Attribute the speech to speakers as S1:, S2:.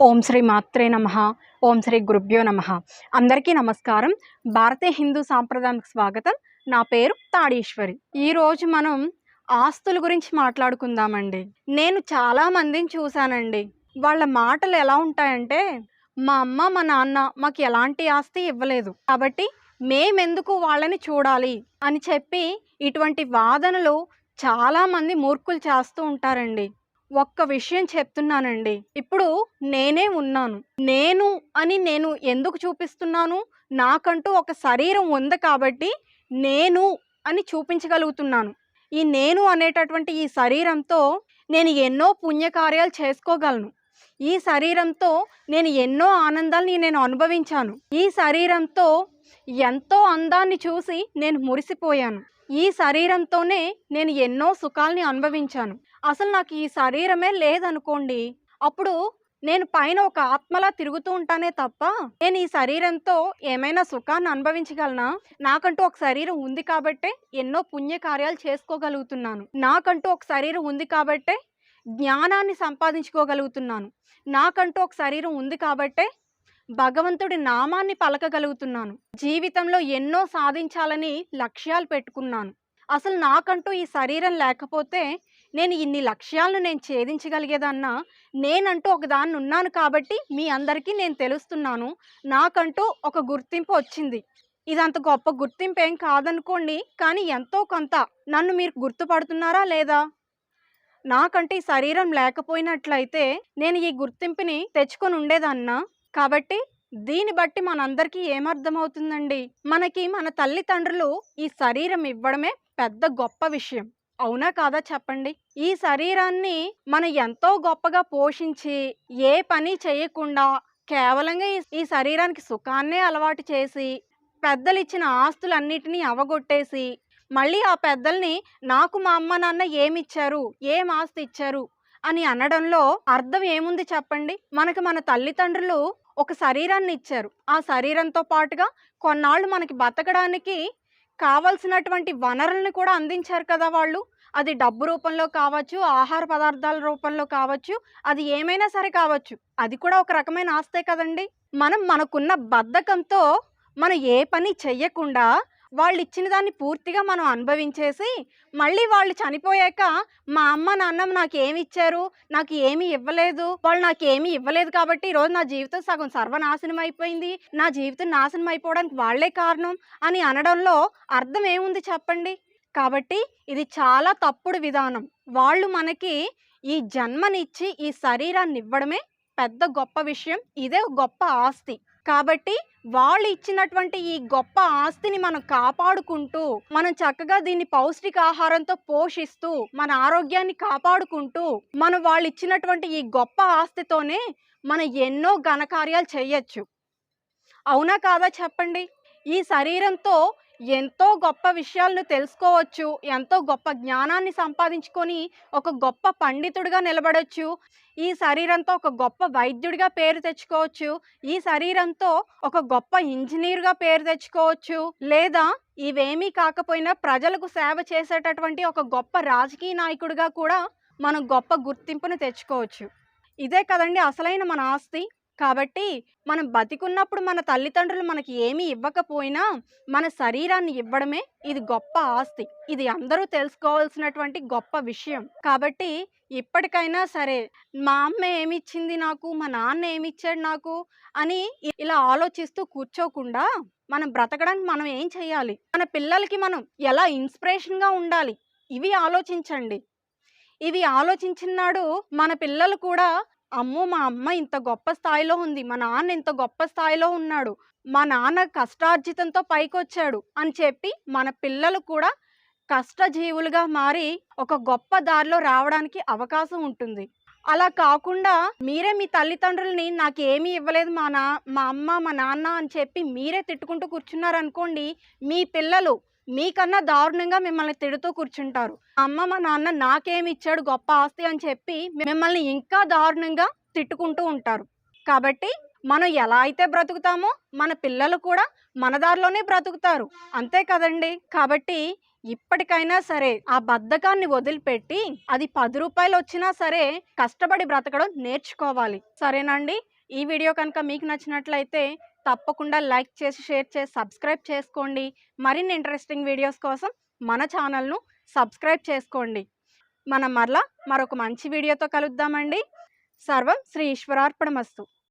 S1: ఓం శ్రీ మాత్రే నమః. ఓం శ్రీ గురుభ్యో నమః. అందరికీ నమస్కారం. భారతీయ హిందూ సాంప్రదాయానికి స్వాగతం. నా పేరు తాడీశ్వరి. ఈరోజు మనం ఆస్తుల గురించి మాట్లాడుకుందామండి. నేను చాలా మందిని చూశానండి. వాళ్ళ మాటలు ఎలా ఉంటాయంటే, మా అమ్మ మా నాన్న మాకు ఎలాంటి ఆస్తి ఇవ్వలేదు కాబట్టి మేమెందుకు వాళ్ళని చూడాలి అని చెప్పి ఇటువంటి వాదనలు చాలామంది మూర్ఖులు చేస్తూ ఉంటారండి. ఒక్క విషయం చెప్తున్నానండి. ఇప్పుడు నేనే ఉన్నాను. నేను ఎందుకు చూపిస్తున్నాను? నాకంటూ ఒక శరీరం ఉంది కాబట్టి నేను అని చూపించగలుగుతున్నాను. ఈ నేను అనేటటువంటి ఈ శరీరంతో నేను ఎన్నో పుణ్యకార్యాలు చేసుకోగలను. ఈ శరీరంతో నేను ఎన్నో ఆనందాల్ని నేను అనుభవించాను. ఈ శరీరంతో ఎంతో అందాన్ని చూసి నేను మురిసిపోయాను. ఈ శరీరంతోనే నేను ఎన్నో సుఖాల్ని అనుభవించాను. అసలు నాకు ఈ శరీరమే లేదనుకోండి, అప్పుడు నేను పైన ఒక ఆత్మలా తిరుగుతూ ఉంటానే తప్ప నేను ఈ శరీరంతో ఏమైనా సుఖాన్ని అనుభవించగలనా? నాకంటూ ఒక శరీరం ఉంది కాబట్టే ఎన్నో పుణ్యకార్యాలు చేసుకోగలుగుతున్నాను. నాకంటూ ఒక శరీరం ఉంది కాబట్టే జ్ఞానాన్ని సంపాదించుకోగలుగుతున్నాను. నాకంటూ ఒక శరీరం ఉంది కాబట్టే భగవంతుడి నామాన్ని పలకగలుగుతున్నాను. జీవితంలో ఎన్నో సాధించాలని లక్ష్యాలు పెట్టుకున్నాను. అసలు నాకంటూ ఈ శరీరం లేకపోతే నేను ఇన్ని లక్ష్యాలను నేను ఛేదించగలిగేదన్నా, నేనంటూ ఒకదాన్ని ఉన్నాను కాబట్టి మీ అందరికీ నేను తెలుస్తున్నాను. నాకంటూ ఒక గుర్తింపు వచ్చింది. ఇదంత గొప్ప గుర్తింపు ఏం కాదనుకోండి, కానీ ఎంతో కొంత నన్ను మీరు గుర్తుపడుతున్నారా లేదా? నాకంటే ఈ శరీరం లేకపోయినట్లయితే నేను ఈ గుర్తింపుని తెచ్చుకొని ఉండేదన్నా. కాబట్టి దీన్ని బట్టి మనందరికీ ఏమర్థమవుతుందండి? మనకి మన తల్లిదండ్రులు ఈ శరీరం ఇవ్వడమే పెద్ద గొప్ప విషయం. అవునా కాదా చెప్పండి? ఈ శరీరాన్ని మనం ఎంతో గొప్పగా పోషించి ఏ పని చేయకుండా కేవలంగా ఈ శరీరానికి సుఖాన్నే అలవాటు చేసి పెద్దలు ఇచ్చిన ఆస్తులన్నిటినీ అవగొట్టేసి మళ్ళీ ఆ పెద్దల్ని నాకు మా అమ్మ నాన్న ఏమిచ్చారు, ఏం ఆస్తి ఇచ్చారు అని అనడంలో అర్థం ఏముంది చెప్పండి? మనకి మన తల్లిదండ్రులు ఒక శరీరాన్ని ఇచ్చారు. ఆ శరీరంతో పాటుగా కొన్నాళ్ళు మనకి బతకడానికి కావలసినటువంటి వనరుల్ని కూడా అందించారు కదా వాళ్ళు. అది డబ్బు రూపంలో కావచ్చు, ఆహార పదార్థాల రూపంలో కావచ్చు, అది ఏమైనా సరే కావచ్చు. అది కూడా ఒక రకమైన ఆస్తే కదండి. మనకున్న బద్ధకంతో మనం ఏ పని చెయ్యకుండా వాళ్ళు ఇచ్చిన దాన్ని పూర్తిగా మనం అనుభవించేసి మళ్ళీ వాళ్ళు చనిపోయాక మా అమ్మ నాన్న నాకు ఏమి ఇచ్చారు, నాకు ఏమీ ఇవ్వలేదు, వాళ్ళు నాకు ఏమీ ఇవ్వలేదు కాబట్టి ఈరోజు నా జీవితం సగం సర్వనాశనం అయిపోయింది, నా జీవితం నాశనం అయిపోవడానికి వాళ్లే కారణం అని అనడంలో అర్థం ఏముంది చెప్పండి? కాబట్టి ఇది చాలా తప్పుడు విధానం. వాళ్ళు మనకి ఈ జన్మనిచ్చి ఈ శరీరాన్ని ఇవ్వడమే పెద్ద గొప్ప విషయం. ఇదే గొప్ప ఆస్తి. కాబట్టి వాళ్ళు ఇచ్చినటువంటి ఈ గొప్ప ఆస్తిని మనం కాపాడుకుంటూ మనం చక్కగా దీన్ని పౌష్టికాహారంతో పోషిస్తూ మన ఆరోగ్యాన్ని కాపాడుకుంటూ మనం వాళ్ళు ఇచ్చినటువంటి ఈ గొప్ప ఆస్తితోనే మనం ఎన్నో ఘనకార్యాలు చేయొచ్చు. అవునా కాదా చెప్పండి? ఈ శరీరంతో ఎంతో గొప్ప విషయాలను తెలుసుకోవచ్చు, ఎంతో గొప్ప జ్ఞానాన్ని సంపాదించుకొని ఒక గొప్ప పండితుడిగా నిలబడొచ్చు. ఈ శరీరంతో ఒక గొప్ప వైద్యుడిగా పేరు తెచ్చుకోవచ్చు. ఈ శరీరంతో ఒక గొప్ప ఇంజనీర్గా పేరు తెచ్చుకోవచ్చు. లేదా ఇవేమీ కాకపోయినా ప్రజలకు సేవ చేసేటటువంటి ఒక గొప్ప రాజకీయ నాయకుడిగా కూడా మనం గొప్ప గుర్తింపును తెచ్చుకోవచ్చు. ఇదే కదండి అసలైన మన ఆస్తి. కాబట్టి మనం బతికున్నప్పుడు మన తల్లిదండ్రులు మనకి ఏమీ ఇవ్వకపోయినా మన శరీరాన్ని ఇవ్వడమే ఇది గొప్ప ఆస్తి. ఇది అందరూ తెలుసుకోవాల్సినటువంటి గొప్ప విషయం. కాబట్టి ఇప్పటికైనా సరే మా అమ్మ ఏమిచ్చింది నాకు, మా నాన్న ఏమిచ్చాడు నాకు అని ఇలా ఆలోచిస్తూ కూర్చోకుండా మనం బ్రతకడానికి మనం ఏం చేయాలి, మన పిల్లలకి మనం ఎలా ఇన్స్పిరేషన్గా ఉండాలి, ఇవి ఆలోచించండి. ఇవి ఆలోచించినాడు మన పిల్లలు కూడా అమ్మో మా అమ్మ ఇంత గొప్ప స్థాయిలో ఉంది, మా నాన్న ఇంత గొప్ప స్థాయిలో ఉన్నాడు, మా నాన్న కష్టార్జితంతో పైకొచ్చాడు అని చెప్పి మన పిల్లలు కూడా కష్టజీవులుగా మారి ఒక గొప్ప దారిలో రావడానికి అవకాశం ఉంటుంది. అలా కాకుండా మీరే మీ తల్లిదండ్రులని నాకు ఏమీ ఇవ్వలేదు మా అమ్మ మా నాన్న అని చెప్పి మీరే తిట్టుకుంటూ కూర్చున్నారనుకోండి, మీ పిల్లలు మీకన్నా దారుణంగా మిమ్మల్ని తిడుతూ కూర్చుంటారు. అమ్మ మా నాన్న నాకేమి ఇచ్చాడు గొప్ప ఆస్తి అని చెప్పి మిమ్మల్ని ఇంకా దారుణంగా తిట్టుకుంటూ ఉంటారు. కాబట్టి మనం ఎలా అయితే బ్రతుకుతామో మన పిల్లలు కూడా మన దారిలోనే బ్రతుకుతారు. అంతే కదండి. కాబట్టి ఇప్పటికైనా సరే ఆ బద్ధకాన్ని వదిలిపెట్టి అది 10 రూపాయలు వచ్చినా సరే కష్టపడి బ్రతకడం నేర్చుకోవాలి. సరేనండి? ఈ వీడియో కనుక మీకు నచ్చినట్లయితే తప్పకుండా లైక్ చేసి, షేర్ చేసి, సబ్స్క్రైబ్ చేసుకోండి. మరిన్ని ఇంట్రెస్టింగ్ వీడియోస్ కోసం మన ఛానల్‌ను సబ్స్క్రైబ్ చేసుకోండి. మనం మరలా మరొక మంచి వీడియోతో కలుద్దామండి. సర్వం శ్రీ ఈశ్వరార్పణమస్తు.